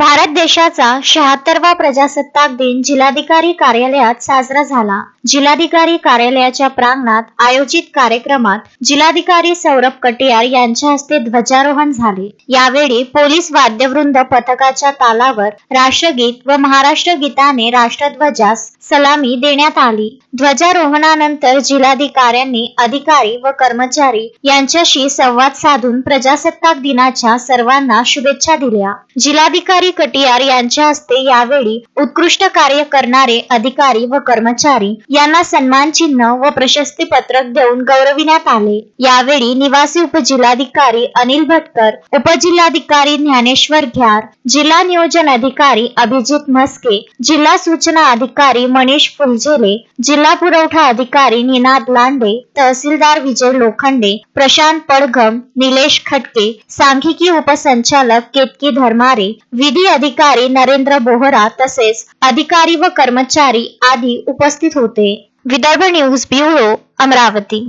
भारत देशाचा 76वा प्रजासत्ताक दिन जिल्हाधिकारी कार्यालयात साजरा झाला। जिल्हाधिकारी कार्यालयाच्या प्रांगणात आयोजित कार्यक्रमात जिल्हाधिकारी सौरभ कटियार यांच्या हस्ते ध्वजारोहण झाले। यावेळी पोलीस वाद्यवृंद पथकाच्या तालावर राष्ट्रगीत व महाराष्ट्र गीताने राष्ट्रध्वजास सलामी देण्यात आली। ध्वजारोहणानंतर जिल्हाधिकाऱ्यांनी अधिकारी व कर्मचारी यांच्याशी संवाद साधून प्रजासत्ताक दिनाच्या सर्वांना शुभेच्छा दिल्या। जिल्हाधिकारी कटियार यांच्या हस्ते यावेळी उत्कृष्ट कार्य करणारे अधिकारी व कर्मचारी यांना सन्मान चिन्ह व प्रशस्ती पत्रक देऊन गौरविण्यात आले। यावेळी निवासी उपजिल्हाधिकारी अनिल भटकर, उपजिल्हाधिकारी ज्ञानेश्वर घ्यार, जिल्हा नियोजन अधिकारी अभिजित म्हस्के, जिल्हा सूचना अधिकारी मनीष फुलझेले, जिल्हा पुरवठा अधिकारी निनाद लांडे, तहसीलदार विजय लोखंडे, प्रशांत पडघम, निलेश खटके, सांख्यिकी उपसंचालक केतकी धर्मारे, विधी अधिकारी नरेंद्र बोहरा तसेच अधिकारी व कर्मचारी आदी उपस्थित होते। Vidarbha news bureau, Amravati.